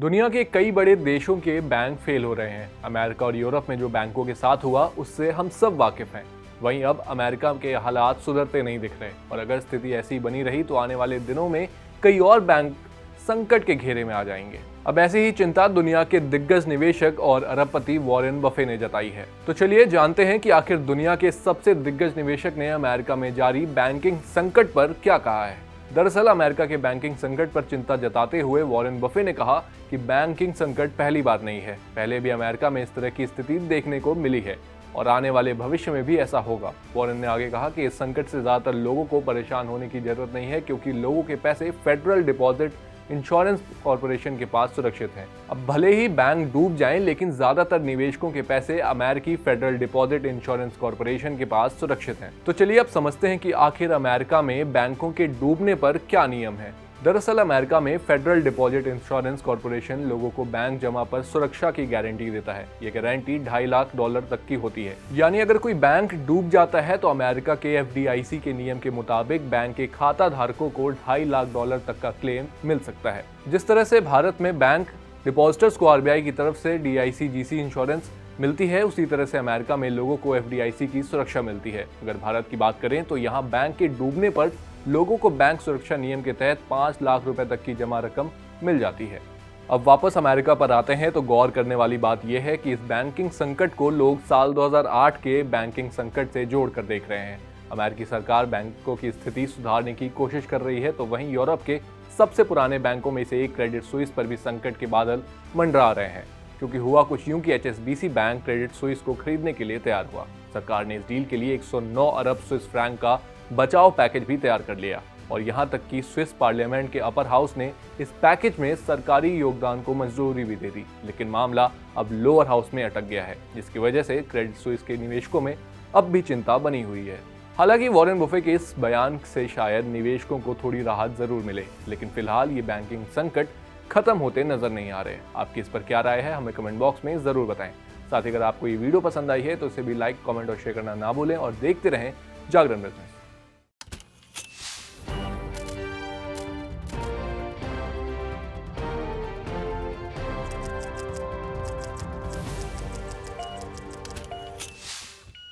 दुनिया के कई बड़े देशों के बैंक फेल हो रहे हैं। अमेरिका और यूरोप में जो बैंकों के साथ हुआ उससे हम सब वाकिफ हैं। वहीं अब अमेरिका के हालात सुधरते नहीं दिख रहे और अगर स्थिति ऐसी बनी रही तो आने वाले दिनों में कई और बैंक संकट के घेरे में आ जाएंगे। अब ऐसी ही चिंता दुनिया के दिग्गज निवेशक और अरबपति वॉरेन बफे ने जताई है। तो चलिए जानते हैं कि आखिर दुनिया के सबसे दिग्गज निवेशक ने अमेरिका में जारी बैंकिंग संकट पर क्या कहा है। दरअसल अमेरिका के बैंकिंग संकट पर चिंता जताते हुए वॉरेन बफे ने कहा कि बैंकिंग संकट पहली बार नहीं है, पहले भी अमेरिका में इस तरह की स्थिति देखने को मिली है और आने वाले भविष्य में भी ऐसा होगा। वॉरेन ने आगे कहा कि इस संकट से ज्यादातर लोगों को परेशान होने की जरूरत नहीं है क्योंकि लोगों के पैसे फेडरल डिपॉजिट इंश्योरेंस कॉर्पोरेशन के पास सुरक्षित हैं। अब भले ही बैंक डूब जाएं, लेकिन ज्यादातर निवेशकों के पैसे अमेरिकी फेडरल डिपॉजिट इंश्योरेंस कॉर्पोरेशन के पास सुरक्षित हैं। तो चलिए अब समझते हैं कि आखिर अमेरिका में बैंकों के डूबने पर क्या नियम है। दरअसल अमेरिका में फेडरल डिपॉजिट इंश्योरेंस कॉर्पोरेशन लोगों को बैंक जमा पर सुरक्षा की गारंटी देता है। ये गारंटी $2.5 लाख तक की होती है। यानी अगर कोई बैंक डूब जाता है तो अमेरिका के FDIC के नियम के मुताबिक बैंक के खाता धारकों को $2.5 लाख तक का क्लेम मिल सकता है। जिस तरह से भारत में बैंक डिपॉजिटर्स को RBI की तरफ से DICGC इंश्योरेंस मिलती है, उसी तरह से अमेरिका में लोगों को FDIC की सुरक्षा मिलती है। अगर भारत की बात करें तो यहाँ बैंक के डूबने पर लोगों को बैंक सुरक्षा नियम के तहत $5 लाख तक की जमा रकम मिल जाती है। अब वापस अमेरिका पर आते हैं तो गौर करने वाली बात यह है कि इस बैंकिंग संकट को लोग साल 2008 के बैंकिंग संकट से जोड़कर देख रहे हैं। अमेरिकी सरकार बैंकों की स्थिति सुधारने की कोशिश कर रही है तो वहीं यूरोप के सबसे पुराने बैंकों में से एक क्रेडिट स्विस पर भी संकट के बादल मंडरा रहे हैं। क्योंकि हुआ कुछ यूं कि HSBC बैंक क्रेडिट स्विस को खरीदने के लिए तैयार हुआ। सरकार ने इस डील के लिए 109 अरब स्विस फ्रैंक का बचाव पैकेज भी तैयार कर लिया और यहां तक कि स्विस पार्लियामेंट के अपर हाउस ने इस पैकेज में सरकारी योगदान को मंजूरी भी दे दी। लेकिन मामला अब लोअर हाउस में अटक गया है, जिसकी वजह से क्रेडिट स्विस के निवेशकों में अब भी चिंता बनी हुई है। हालांकि वॉरेन बफे के इस बयान से शायद निवेशकों को थोड़ी राहत जरूर मिले, लेकिन फिलहाल ये बैंकिंग संकट खत्म होते नजर नहीं आ रहे। आपकी इस पर क्या राय है, हमें कमेंट बॉक्स में जरूर बताएं। साथ ही अगर आपको ये वीडियो पसंद आई है तो इसे भी लाइक, कमेंट और शेयर करना ना भूलें और देखते रहें जागरण बिजनेस।